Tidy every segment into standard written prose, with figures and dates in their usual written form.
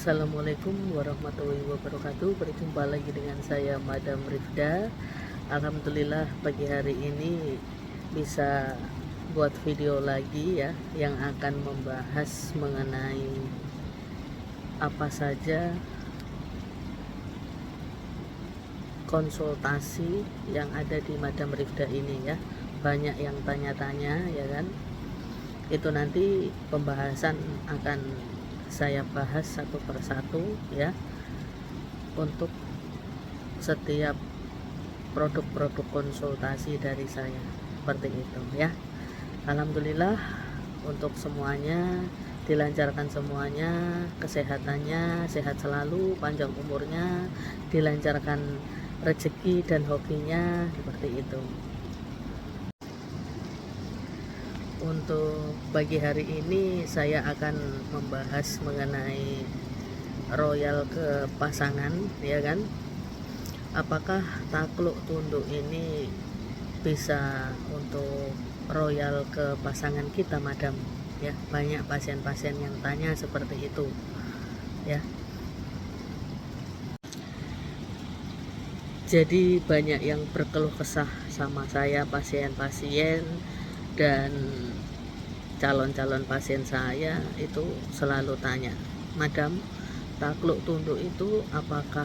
Assalamualaikum warahmatullahi wabarakatuh. Berjumpa lagi dengan saya Madam Rifda. Alhamdulillah pagi hari ini bisa buat video lagi ya, yang akan membahas mengenai apa saja konsultasi yang ada di Madam Rifda ini ya. Banyak yang tanya-tanya ya kan. Itu nanti pembahasan akan saya bahas satu persatu ya, untuk setiap produk-produk konsultasi dari saya, seperti itu ya. Alhamdulillah untuk semuanya dilancarkan, semuanya kesehatannya, sehat selalu, panjang umurnya, dilancarkan rezeki dan hobinya, seperti itu. Untuk pagi hari ini saya akan membahas mengenai royal ke pasangan ya kan. Apakah takluk tunduk ini bisa untuk royal ke pasangan kita, Madam? Ya, banyak pasien-pasien yang tanya seperti itu ya. Jadi banyak yang berkeluh kesah sama saya, pasien-pasien dan calon-calon pasien saya itu selalu tanya, Madam, takluk tunduk itu apakah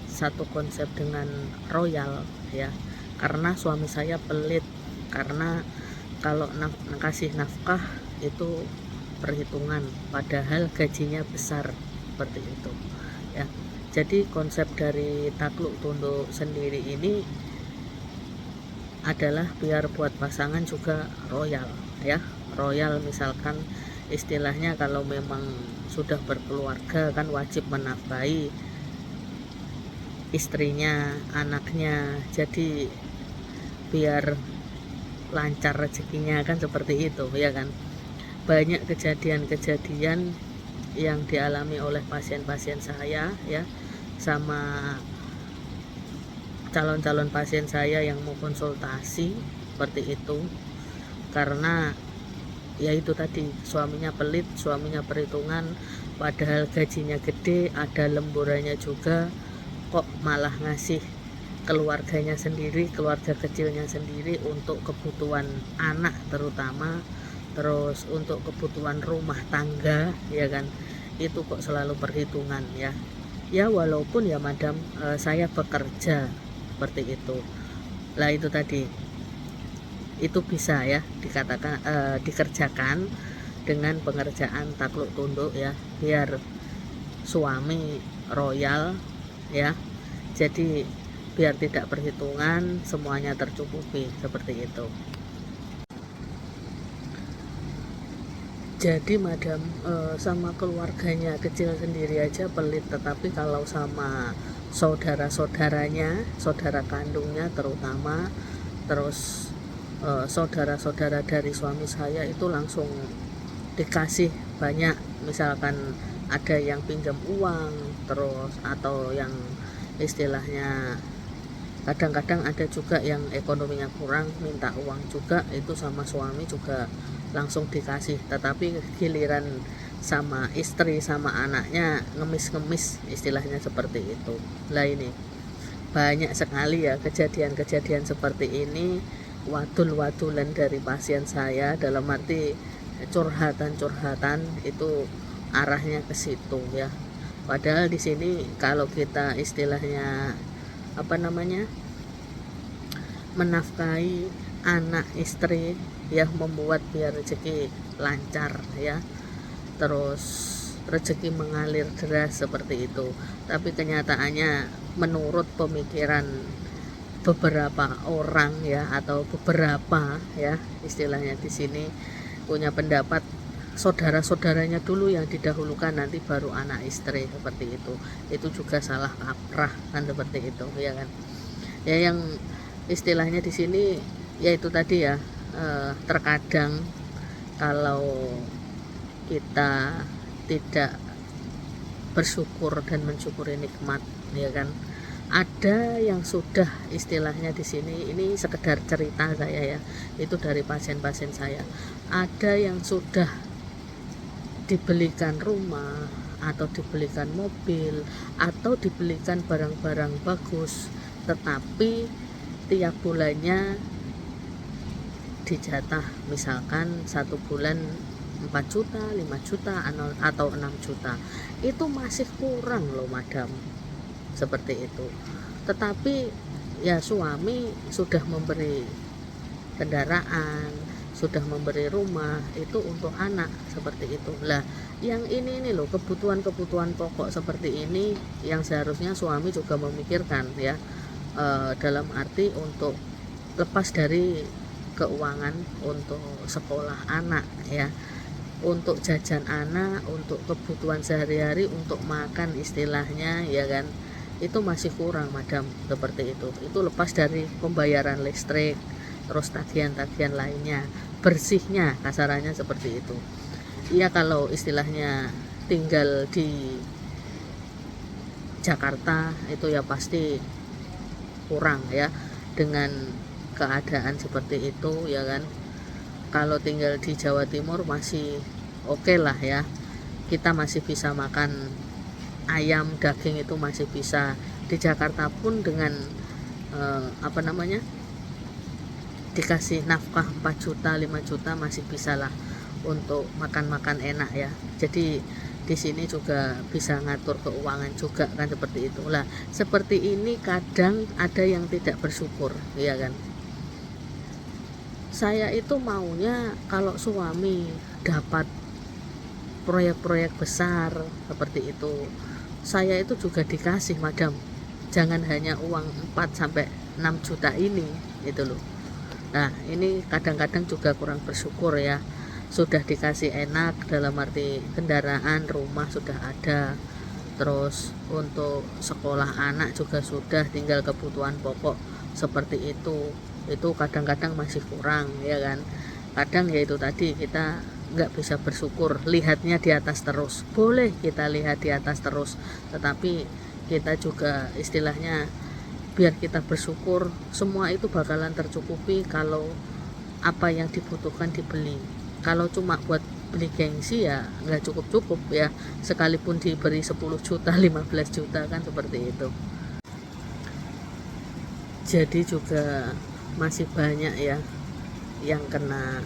satu konsep dengan royal ya? Karena suami saya pelit, karena kalau kasih nafkah itu perhitungan, padahal gajinya besar, seperti itu ya. Jadi konsep dari takluk tunduk sendiri ini adalah biar buat pasangan juga royal ya. Royal misalkan istilahnya kalau memang sudah berkeluarga kan wajib menafkahi istrinya, anaknya, jadi biar lancar rezekinya kan, seperti itu ya kan. Banyak kejadian-kejadian yang dialami oleh pasien-pasien saya ya, sama calon-calon pasien saya yang mau konsultasi, seperti itu. Karena ya itu tadi, suaminya pelit, suaminya perhitungan, padahal gajinya gede, ada lemburannya juga, kok malah ngasih keluarganya sendiri, keluarga kecilnya sendiri untuk kebutuhan anak terutama, terus untuk kebutuhan rumah tangga ya kan. Itu kok selalu perhitungan ya. Ya walaupun ya Madam, saya bekerja, seperti itu lah. Itu tadi, itu bisa ya dikatakan dikerjakan dengan pengerjaan takluk tunduk ya, biar suami royal ya. Jadi biar tidak perhitungan, semuanya tercukupi, seperti itu. Jadi Madam, sama keluarganya kecil sendiri aja pelit, tetapi kalau sama saudara-saudaranya, saudara kandungnya terutama, terus saudara-saudara dari suami saya itu langsung dikasih banyak. Misalkan ada yang pinjam uang, terus atau yang istilahnya kadang-kadang ada juga yang ekonominya kurang, minta uang juga, itu sama suami juga langsung dikasih. Tetapi giliran sama istri sama anaknya ngemis-ngemis, istilahnya seperti itu lah. Ini banyak sekali ya kejadian-kejadian seperti ini, wadul-wadulan dari pasien saya, dalam arti curhatan-curhatan itu arahnya ke situ ya. Padahal di sini kalau kita istilahnya apa namanya, menafkahi anak istri ya, membuat biar rezeki lancar ya, terus rezeki mengalir deras, seperti itu. Tapi kenyataannya menurut pemikiran beberapa orang ya, atau beberapa ya istilahnya di sini punya pendapat, saudara-saudaranya dulu yang didahulukan, nanti baru anak istri, seperti itu. Itu juga salah kaprah kan, seperti itu ya kan. Ya yang istilahnya di sini yaitu tadi ya, terkadang kalau kita tidak bersyukur dan mensyukuri nikmat ya kan, ada yang sudah istilahnya di sini, ini sekedar cerita saya ya, itu dari pasien-pasien saya, ada yang sudah dibelikan rumah atau dibelikan mobil atau dibelikan barang-barang bagus, tetapi tiap bulannya dijatah, misalkan 1 bulan 4 juta, 5 juta atau 6 juta, itu masih kurang loh madam, seperti itu. Tetapi ya suami sudah memberi kendaraan, sudah memberi rumah, itu untuk anak, seperti itu. Lah yang ini loh, kebutuhan-kebutuhan pokok seperti ini yang seharusnya suami juga memikirkan ya, dalam arti untuk lepas dari keuangan untuk sekolah anak ya, untuk jajan anak, untuk kebutuhan sehari-hari, untuk makan istilahnya ya kan, itu masih kurang madam, seperti itu lepas dari pembayaran listrik, terus tagihan-tagihan lainnya, bersihnya kasarannya seperti itu ya. Kalau istilahnya tinggal di Jakarta itu ya pasti kurang ya dengan keadaan seperti itu ya kan. Kalau tinggal di Jawa Timur masih oke lah ya, kita masih bisa makan ayam, daging itu masih bisa. Di Jakarta pun dengan dikasih nafkah 4 juta 5 juta masih bisa lah untuk makan-makan enak ya. Jadi di sini juga bisa ngatur keuangan juga kan, seperti itulah. Seperti ini kadang ada yang tidak bersyukur ya kan. Saya itu maunya kalau suami dapat proyek-proyek besar seperti itu, saya itu juga dikasih madam, jangan hanya uang 4-6 juta ini itu loh. Nah ini kadang-kadang juga kurang bersyukur ya, sudah dikasih enak dalam arti kendaraan, rumah sudah ada, terus untuk sekolah anak juga sudah, tinggal kebutuhan pokok seperti itu kadang-kadang masih kurang ya kan. Kadang ya itu tadi, kita nggak bisa bersyukur, lihatnya di atas terus. Boleh kita lihat di atas terus, tetapi kita juga istilahnya biar kita bersyukur, semua itu bakalan tercukupi kalau apa yang dibutuhkan dibeli. Kalau cuma buat beli gengsi ya nggak cukup-cukup ya, sekalipun diberi 10 juta 15 juta kan, seperti itu. Jadi juga masih banyak ya yang kena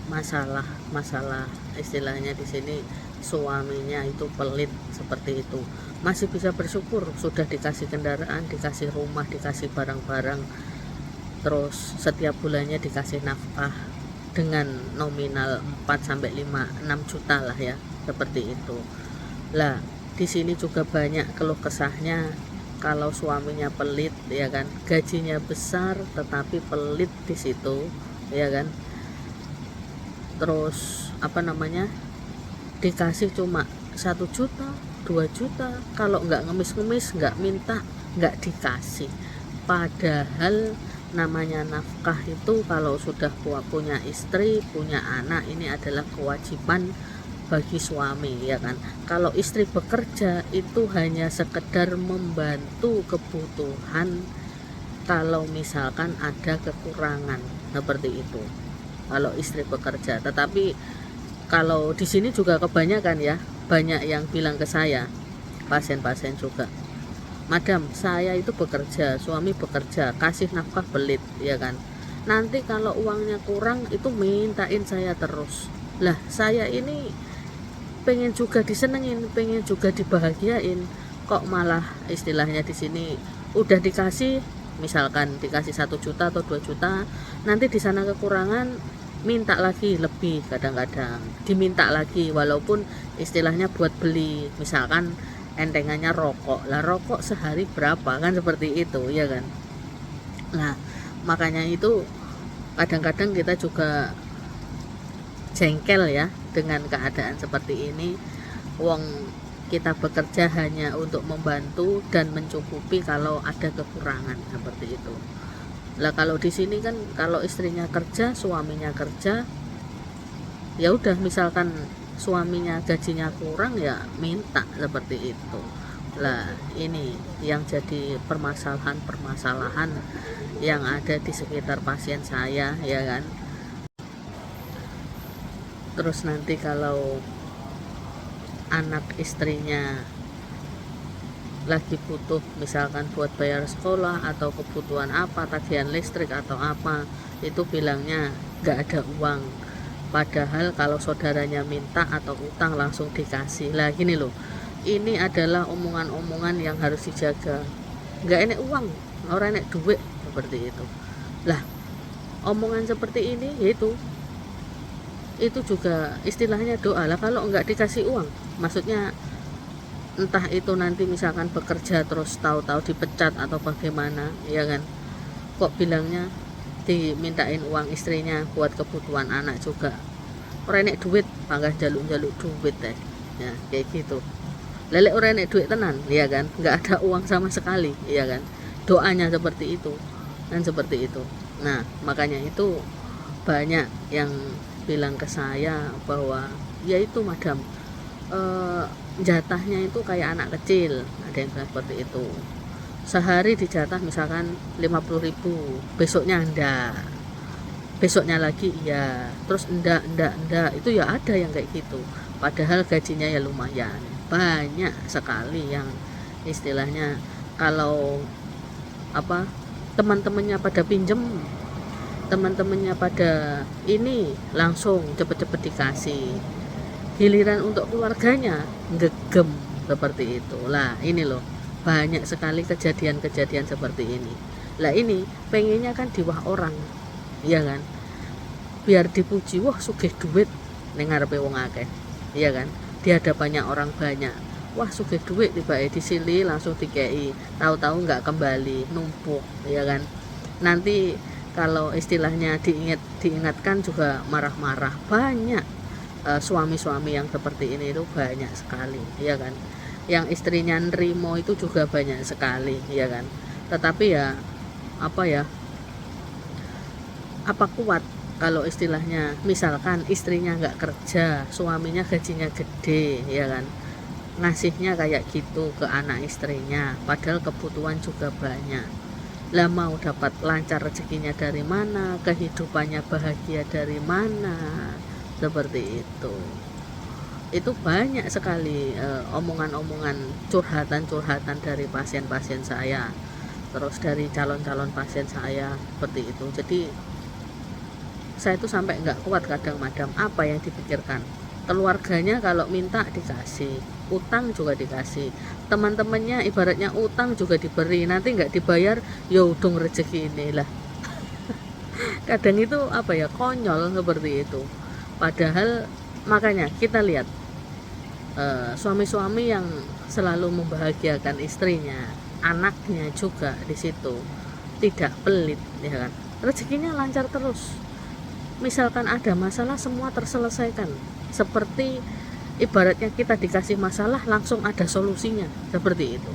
masalah istilahnya di sini suaminya itu pelit seperti itu. Masih bisa bersyukur sudah dikasih kendaraan, dikasih rumah, dikasih barang-barang, terus setiap bulannya dikasih nafkah dengan nominal 4-5-6 juta lah ya, seperti itu. Lah di sini juga banyak keluh kesahnya kalau suaminya pelit ya kan, gajinya besar tetapi pelit di situ ya kan. Terus dikasih cuma 1 juta 2 juta, kalau nggak ngemis-ngemis, nggak minta, nggak dikasih. Padahal namanya nafkah itu kalau sudah punya istri, punya anak, ini adalah kewajiban bagi suami ya kan. Kalau istri bekerja itu hanya sekedar membantu kebutuhan kalau misalkan ada kekurangan, seperti itu kalau istri bekerja. Tetapi kalau di sini juga kebanyakan ya, banyak yang bilang ke saya, pasien-pasien juga, madam saya itu bekerja, suami bekerja, kasih nafkah pelit ya kan, nanti kalau uangnya kurang itu mintain saya terus. Lah saya ini pengen juga disenengin, pengen juga dibahagiain, kok malah istilahnya di sini udah dikasih, misalkan dikasih 1 juta atau 2 juta, nanti di sana kekurangan, minta lagi lebih, kadang-kadang diminta lagi, walaupun istilahnya buat beli misalkan entengannya rokok. Lah rokok sehari berapa kan, seperti itu ya kan. Nah makanya itu kadang-kadang kita juga jengkel ya dengan keadaan seperti ini. Wong kita bekerja hanya untuk membantu dan mencukupi kalau ada kekurangan, seperti itu. Lah kalau di sini kan kalau istrinya kerja, suaminya kerja, ya udah misalkan suaminya gajinya kurang ya minta, seperti itu. Lah ini yang jadi permasalahan yang ada di sekitar pasien saya ya kan. Terus nanti kalau anak istrinya lagi butuh misalkan buat bayar sekolah atau kebutuhan apa, tagihan listrik atau apa, itu bilangnya nggak ada uang, padahal kalau saudaranya minta atau utang langsung dikasih. Lah gini loh, ini adalah omongan-omongan yang harus dijaga. Nggak enek uang, orang enek duit, seperti itu. Lah omongan seperti ini yaitu itu juga istilahnya doa lah. Kalau nggak dikasih uang, maksudnya entah itu nanti misalkan bekerja terus tahu-tahu dipecat atau bagaimana, ya kan, kok bilangnya dimintain uang istrinya buat kebutuhan anak juga. Orang enek duit mangga jaluk-jaluk duit deh, ya kayak gitu. Lelek orang enek duit tenan, ya kan, nggak ada uang sama sekali, ya kan, doanya seperti itu dan seperti itu. Nah makanya itu banyak yang bilang ke saya bahwa ya itu madam, jatahnya itu kayak anak kecil, ada yang bilang seperti itu. Sehari dijatah misalkan 50.000, besoknya enggak, besoknya lagi iya, terus enggak, itu ya ada yang kayak gitu, padahal gajinya ya lumayan. Banyak sekali yang istilahnya kalau apa, teman-temannya pada pinjem, teman-temannya pada ini langsung cepet-cepet dikasih, giliran untuk keluarganya gegem seperti itu. Lah ini loh, banyak sekali kejadian-kejadian seperti ini. Lah ini pengennya kan diwah orang, iya kan, biar dipuji, wah sugih duit ning ngarepe wong akeh, iya kan, di hadapannya orang banyak, wah sugih duit, tiba disili langsung dikei, tahu-tahu nggak kembali, numpuk, ya kan. Nanti kalau istilahnya diingatkan juga marah-marah. Banyak suami-suami yang seperti ini itu banyak sekali, ya kan, yang istrinya nerimo itu juga banyak sekali, ya kan. Tetapi ya apa ya, apa kuat kalau istilahnya misalkan istrinya nggak kerja, suaminya gajinya gede, ya kan, ngasihnya kayak gitu ke anak istrinya, padahal kebutuhan juga banyak. Lah mau dapat lancar rezekinya dari mana, kehidupannya bahagia dari mana, seperti itu. Itu banyak sekali omongan-omongan, curhatan-curhatan dari pasien-pasien saya, terus dari calon-calon pasien saya, seperti itu. Jadi saya itu sampai nggak kuat kadang madam, apa yang dipikirkan keluarganya, kalau minta dikasih, utang juga dikasih, teman-temannya ibaratnya utang juga diberi, nanti nggak dibayar ya udung rezeki inilah. Kadang itu apa ya, konyol seperti itu. Padahal makanya kita lihat suami-suami yang selalu membahagiakan istrinya, anaknya juga di situ tidak pelit, ya kan, rezekinya lancar terus. Misalkan ada masalah semua terselesaikan, seperti ibaratnya kita dikasih masalah langsung ada solusinya, seperti itu.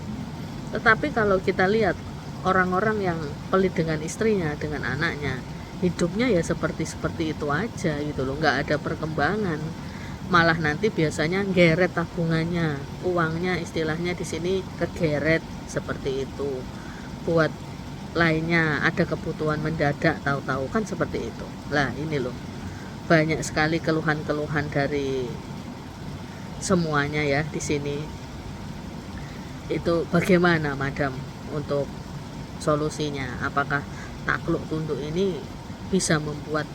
Tetapi kalau kita lihat orang-orang yang pelit dengan istrinya, dengan anaknya, hidupnya ya seperti itu aja gitu loh, nggak ada perkembangan. Malah nanti biasanya geret tabungannya, uangnya istilahnya di sini kegeret, seperti itu. Buat lainnya ada kebutuhan mendadak, tahu-tahu kan seperti itu. Lah ini loh, banyak sekali keluhan-keluhan dari semuanya ya di sini. Itu bagaimana madam untuk solusinya? Apakah takluk tunduk ini bisa membuat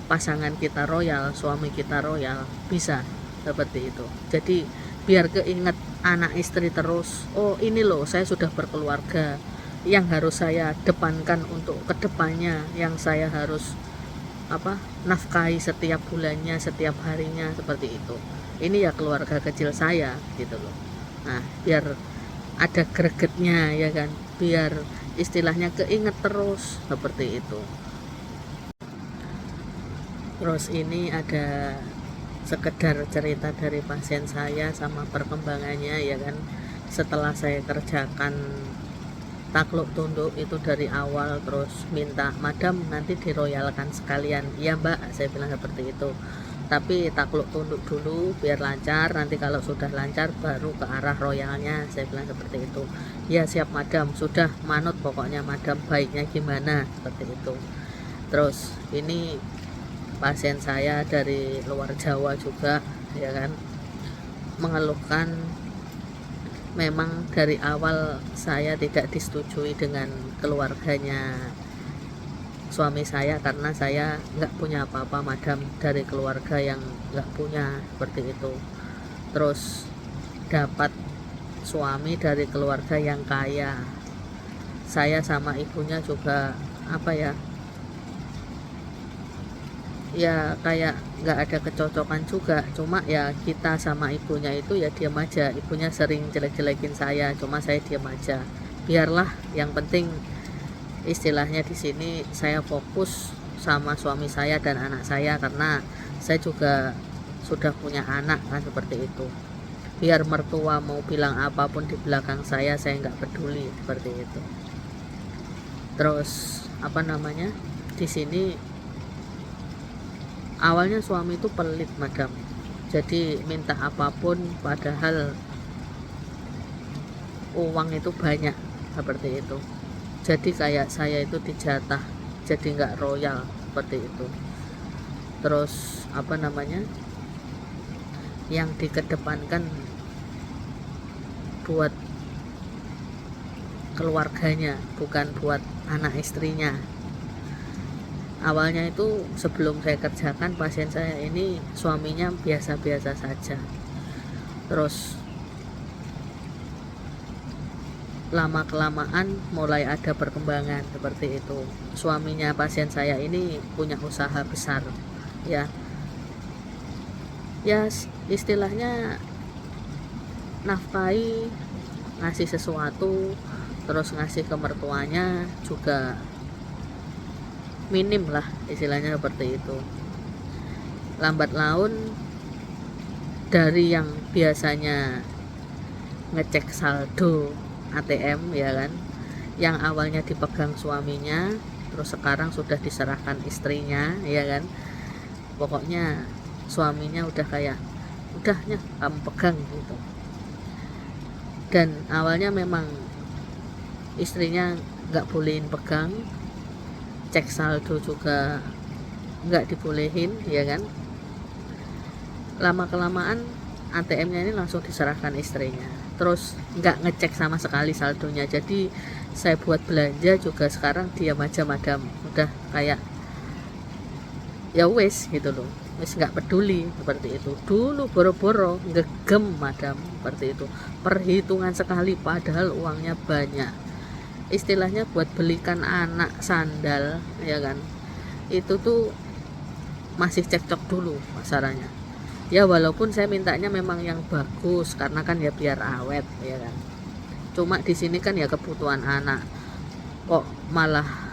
pasangan kita royal, suami kita royal? Bisa, seperti itu. Jadi biar keinget anak istri terus, oh ini loh saya sudah berkeluarga, yang harus saya depankan untuk kedepannya, yang saya harus nafkahi setiap bulannya, setiap harinya, seperti itu. Ini ya keluarga kecil saya gitu loh. Nah biar ada gregetnya, ya kan, biar istilahnya keinget terus, seperti itu. Terus ini ada sekedar cerita dari pasien saya sama perkembangannya, ya kan, setelah saya kerjakan takluk tunduk itu dari awal, terus minta madam nanti diroyalkan sekalian. Iya mbak, saya bilang seperti itu, tapi takluk tunduk dulu biar lancar, nanti kalau sudah lancar baru ke arah royalnya, saya bilang seperti itu. Ya siap madam, sudah manut pokoknya madam, baiknya gimana, seperti itu. Terus ini pasien saya dari luar Jawa juga, ya kan, mengeluhkan memang dari awal saya tidak disetujui dengan keluarganya suami saya, karena saya nggak punya apa-apa madam, dari keluarga yang nggak punya seperti itu. Terus dapat suami dari keluarga yang kaya, saya sama ibunya juga apa ya, ya kayak nggak ada kecocokan juga. Cuma ya kita sama ibunya itu ya diam aja, ibunya sering jelek-jelekin saya, cuma saya diam aja, biarlah, yang penting istilahnya di sini saya fokus sama suami saya dan anak saya, karena saya juga sudah punya anak kan, seperti itu. Biar mertua mau bilang apapun di belakang saya nggak peduli, seperti itu. Terus apa namanya, di sini awalnya suami itu pelit madam, jadi minta apapun padahal uang itu banyak, seperti itu. Jadi kayak saya itu dijatah, jadi nggak royal, seperti itu. Terus apa namanya, yang dikedepankan buat keluarganya, bukan buat anak istrinya. Awalnya itu sebelum saya kerjakan pasien saya ini suaminya biasa-biasa saja. Terus lama kelamaan mulai ada perkembangan, seperti itu. Suaminya pasien saya ini punya usaha besar, ya istilahnya nafkahi, ngasih sesuatu, terus ngasih ke mertuanya juga minim lah, istilahnya seperti itu. Lambat laun dari yang biasanya ngecek saldo ATM ya kan, yang awalnya dipegang suaminya, terus sekarang sudah diserahkan istrinya ya kan. Pokoknya suaminya udah kayak, udahnya kamu pegang gitu. Dan awalnya memang istrinya nggak bolehin pegang, cek saldo juga nggak dibolehin ya kan. Lama kelamaan ATM-nya ini langsung diserahkan istrinya, terus nggak ngecek sama sekali saldonya. Jadi saya buat belanja juga sekarang diam aja madam, udah kayak ya wes gitu loh, wes nggak peduli, seperti itu. Dulu boro-boro ngegem madam, seperti itu, perhitungan sekali padahal uangnya banyak. Istilahnya buat belikan anak sandal ya kan, itu tuh masih cekcok dulu masalahnya. Ya walaupun saya mintanya memang yang bagus, karena kan ya biar awet ya kan. Cuma di sini kan ya kebutuhan anak, kok malah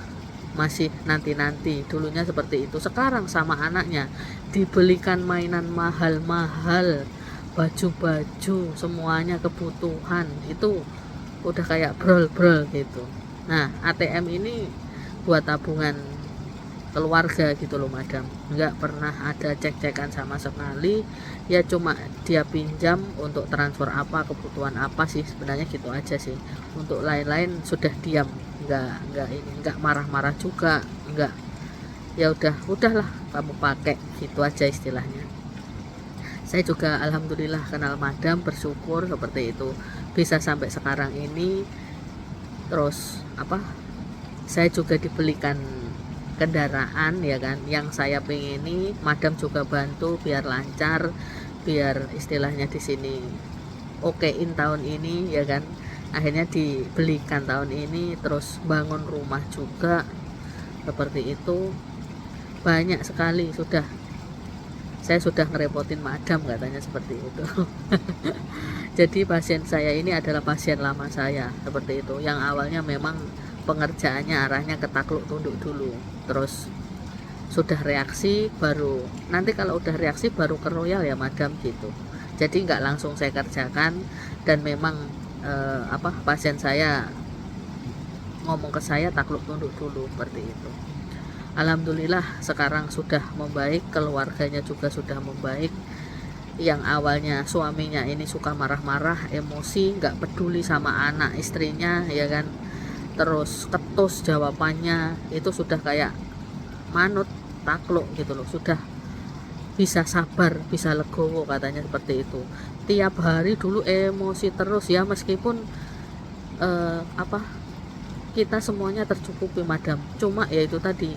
masih nanti-nanti. Dulunya seperti itu, sekarang sama anaknya dibelikan mainan mahal-mahal, baju-baju, semuanya kebutuhan, itu udah kayak brol-brol gitu. Nah ATM ini buat tabungan keluarga gitu loh madam, nggak pernah ada cek-cekan sama sekali. Ya cuma dia pinjam untuk transfer apa, kebutuhan apa sih, sebenarnya gitu aja sih. Untuk lain-lain sudah diam, nggak marah-marah juga, nggak, ya udahlah kamu pakai, gitu aja istilahnya. Saya juga alhamdulillah kenal madam, bersyukur seperti itu bisa sampai sekarang ini. Terus apa, saya juga dibelikan kendaraan ya kan, yang saya pengini, madam juga bantu biar lancar, biar istilahnya di sini okein tahun ini ya kan. Akhirnya dibelikan tahun ini, terus bangun rumah juga, seperti itu. Banyak sekali saya sudah ngerepotin madam katanya, seperti itu. Jadi pasien saya ini adalah pasien lama saya, seperti itu, yang awalnya memang pengerjaannya arahnya ke takluk tunduk dulu, terus sudah reaksi baru, nanti kalau udah reaksi baru ke royal ya madam gitu. Jadi nggak langsung saya kerjakan, dan memang pasien saya ngomong ke saya takluk tunduk dulu, seperti itu. Alhamdulillah sekarang sudah membaik, keluarganya juga sudah membaik. Yang awalnya suaminya ini suka marah-marah, emosi, nggak peduli sama anak istrinya ya kan, terus ketus jawabannya, itu sudah kayak manut takluk gitu loh, sudah bisa sabar, bisa legowo, katanya seperti itu. Tiap hari dulu emosi terus ya, meskipun apa, kita semuanya tercukupi madam, cuma ya itu tadi,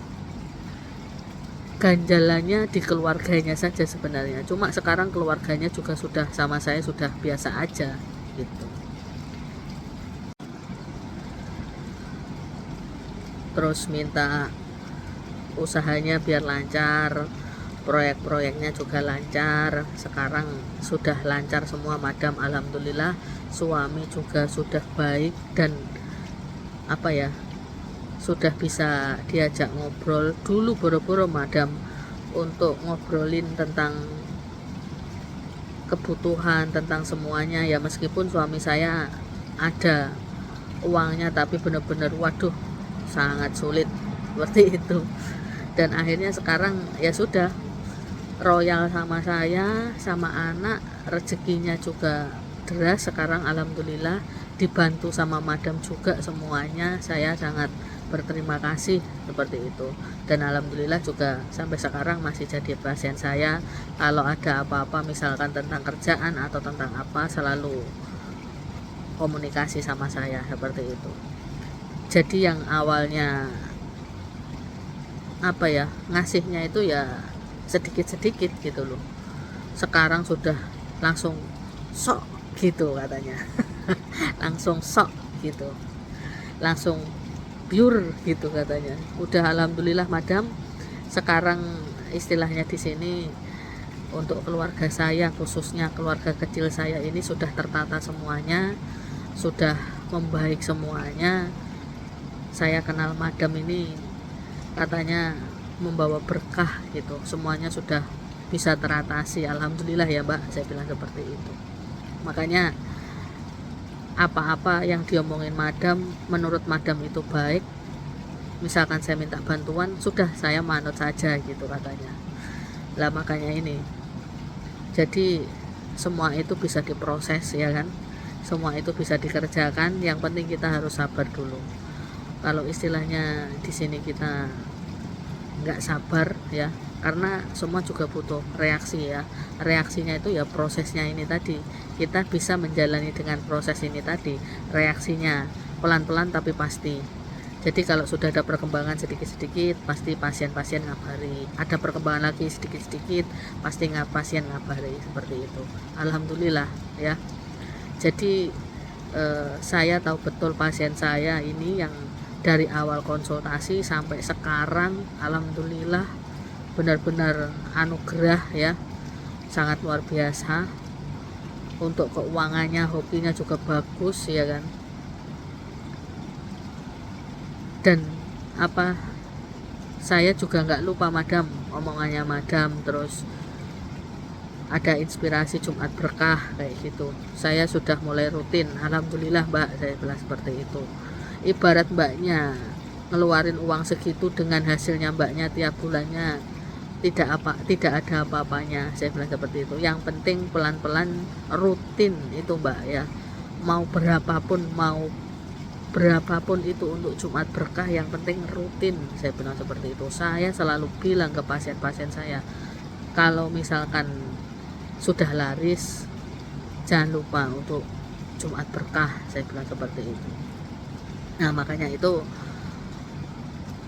ganjalannya di keluarganya saja sebenarnya. Cuma sekarang keluarganya juga sudah sama saya sudah biasa aja gitu. Terus minta usahanya biar lancar, proyek-proyeknya juga lancar. Sekarang sudah lancar semua madam, alhamdulillah. Suami juga sudah baik dan apa ya, sudah bisa diajak ngobrol. Dulu boro-boro madam untuk ngobrolin tentang kebutuhan, tentang semuanya ya, meskipun suami saya ada uangnya tapi benar-benar waduh sangat sulit seperti itu. Dan akhirnya sekarang ya sudah royal sama saya, sama anak, rezekinya juga deras sekarang, alhamdulillah. Dibantu sama madam juga semuanya, saya sangat berterima kasih seperti itu. Dan alhamdulillah juga sampai sekarang masih jadi pasien saya. Kalau ada apa-apa misalkan tentang kerjaan atau tentang apa, selalu komunikasi sama saya seperti itu. Jadi yang awalnya apa ya, ngasihnya itu ya sedikit-sedikit gitu loh, sekarang sudah langsung sok gitu katanya. Langsung sok gitu, langsung pure gitu katanya. Udah alhamdulillah madam, sekarang istilahnya di sini untuk keluarga saya, khususnya keluarga kecil saya ini sudah tertata semuanya, sudah membaik semuanya. Saya kenal madam ini katanya membawa berkah gitu, semuanya sudah bisa teratasi, alhamdulillah ya mbak, saya bilang seperti itu. Makanya apa-apa yang diomongin madam, menurut madam itu baik, misalkan saya minta bantuan, sudah saya manut saja gitu katanya. Lah makanya ini, jadi semua itu bisa diproses ya kan, semua itu bisa dikerjakan, yang penting kita harus sabar dulu. Kalau istilahnya di sini kita nggak sabar ya, karena semua juga butuh reaksi ya. Reaksinya itu ya prosesnya ini tadi, kita bisa menjalani dengan proses ini tadi, reaksinya pelan-pelan tapi pasti. Jadi kalau sudah ada perkembangan sedikit-sedikit, pasti pasien-pasien ngabari. Ada perkembangan lagi sedikit-sedikit, pasti pasien ngabari, seperti itu. Alhamdulillah ya. Jadi saya tahu betul pasien saya ini yang dari awal konsultasi sampai sekarang, alhamdulillah benar-benar anugerah ya, sangat luar biasa. Untuk keuangannya, hobinya juga bagus ya kan. Dan apa, saya juga nggak lupa madam, omongannya madam, terus ada inspirasi Jumat berkah kayak gitu. Saya sudah mulai rutin, alhamdulillah mbak, saya bilang seperti itu. Ibarat mbaknya ngeluarin uang segitu, dengan hasilnya mbaknya tiap bulannya tidak ada apa-apanya, saya bilang seperti itu. Yang penting pelan-pelan rutin itu mbak ya, mau berapapun itu untuk Jumat berkah, yang penting rutin, saya bilang seperti itu. Saya selalu bilang ke pasien-pasien saya, kalau misalkan sudah laris, jangan lupa untuk Jumat berkah, saya bilang seperti itu. Nah makanya itu,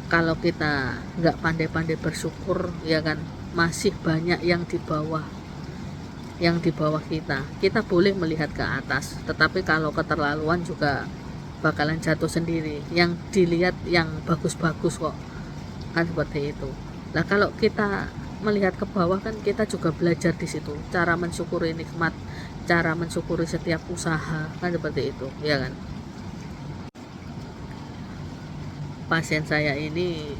kalau kita nggak pandai-pandai bersyukur ya kan, masih banyak yang di bawah kita boleh melihat ke atas, tetapi kalau keterlaluan juga bakalan jatuh sendiri. Yang dilihat yang bagus-bagus kok, kan seperti itu. Nah kalau kita melihat ke bawah kan, kita juga belajar di situ cara mensyukuri nikmat, cara mensyukuri setiap usaha, kan seperti itu ya kan. Pasien saya ini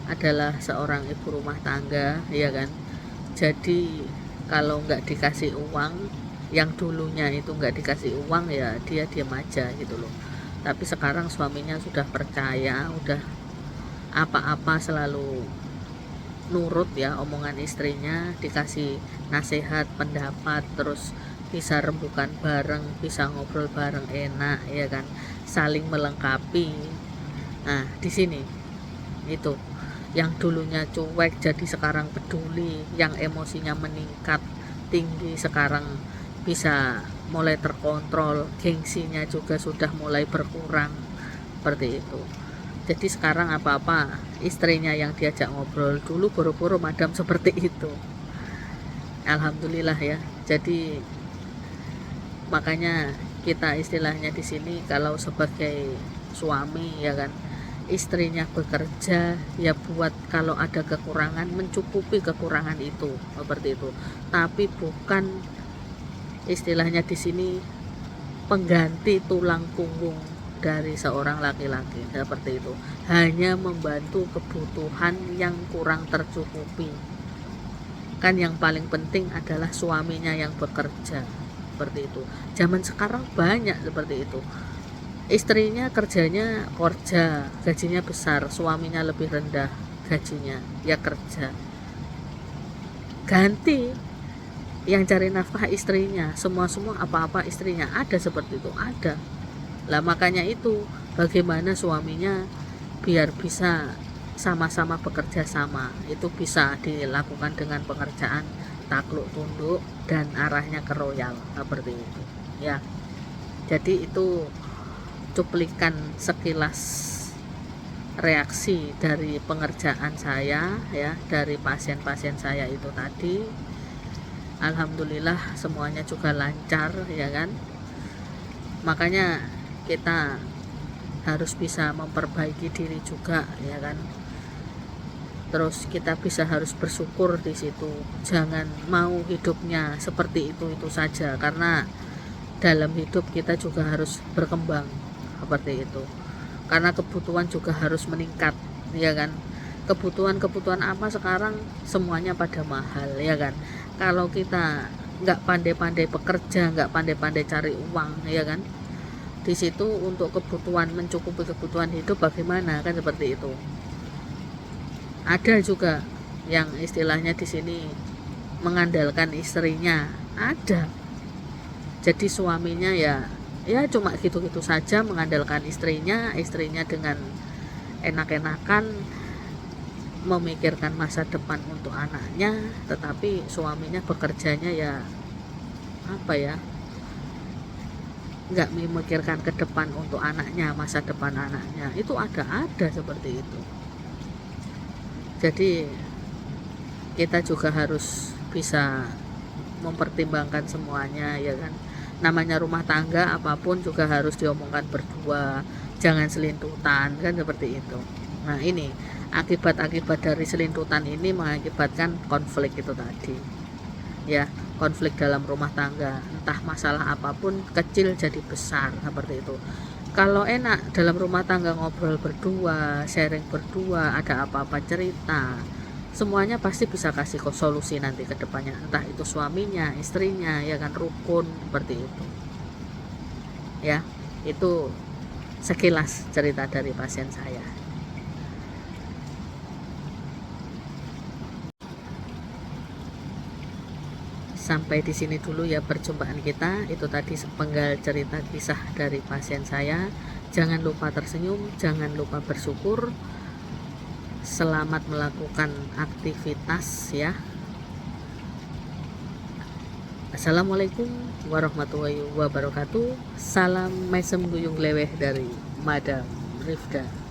adalah seorang ibu rumah tangga ya kan. Jadi kalau nggak dikasih uang, yang dulunya itu nggak dikasih uang ya dia diam aja gitu loh. Tapi sekarang suaminya sudah percaya, udah apa-apa selalu nurut ya omongan istrinya, dikasih nasihat, pendapat, terus bisa rembukan bareng, bisa ngobrol bareng enak ya kan, saling melengkapi. Nah di sini itu yang dulunya cuek jadi sekarang peduli, yang emosinya meningkat tinggi sekarang bisa mulai terkontrol, gengsinya juga sudah mulai berkurang, seperti itu. Jadi sekarang apa-apa istrinya yang diajak ngobrol, dulu boro-boro madam seperti itu. Alhamdulillah ya. Jadi makanya kita istilahnya di sini kalau sebagai suami ya kan, istrinya bekerja ya buat kalau ada kekurangan mencukupi kekurangan itu, seperti itu. Tapi bukan istilahnya di sini pengganti tulang punggung dari seorang laki-laki, seperti itu. Hanya membantu kebutuhan yang kurang tercukupi. Kan yang paling penting adalah suaminya yang bekerja, seperti itu. Zaman sekarang banyak seperti itu. Istrinya kerjanya kerja, gajinya besar, suaminya lebih rendah gajinya, ya kerja. Ganti yang cari nafkah istrinya, semua apa-apa istrinya, ada seperti itu, ada lah. Makanya itu bagaimana suaminya biar bisa sama-sama bekerja sama, itu bisa dilakukan dengan pengerjaan takluk tunduk dan arahnya ke royal, seperti itu ya. Jadi itu cuplikan sekilas reaksi dari pengerjaan saya ya, dari pasien-pasien saya itu tadi. Alhamdulillah semuanya juga lancar ya kan. Makanya kita harus bisa memperbaiki diri juga ya kan. Terus kita harus bersyukur di situ. Jangan mau hidupnya seperti itu saja, karena dalam hidup kita juga harus berkembang, seperti itu. Karena kebutuhan juga harus meningkat ya kan. Kebutuhan apa sekarang semuanya pada mahal ya kan. Kalau kita nggak pandai-pandai bekerja, nggak pandai-pandai cari uang ya kan, di situ untuk kebutuhan, mencukupi kebutuhan hidup bagaimana kan, seperti itu. Ada juga yang istilahnya di sini mengandalkan istrinya, ada. Jadi suaminya ya cuma gitu-gitu saja mengandalkan istrinya dengan enak-enakan memikirkan masa depan untuk anaknya, tetapi suaminya bekerjanya ya apa ya, nggak memikirkan ke depan untuk anaknya, masa depan anaknya. Itu ada seperti itu. Jadi kita juga harus bisa mempertimbangkan semuanya ya kan. Namanya rumah tangga apapun juga harus diomongkan berdua, jangan selintutan kan, seperti itu. Nah ini akibat-akibat dari selintutan ini mengakibatkan konflik itu tadi ya, konflik dalam rumah tangga, entah masalah apapun, kecil jadi besar, seperti itu. Kalau enak dalam rumah tangga ngobrol berdua, sharing berdua, ada apa-apa cerita, semuanya pasti bisa kasih solusi nanti ke depannya, entah itu suaminya, istrinya ya kan, rukun, seperti itu ya. Itu sekilas cerita dari pasien saya. Sampai di sini dulu ya perjumpaan kita. Itu tadi sepenggal cerita kisah dari pasien saya. Jangan lupa tersenyum, jangan lupa bersyukur. Selamat melakukan aktivitas ya. Assalamualaikum warahmatullahi wabarakatuh. Salam mesem guyung leweh dari Madam Rifda.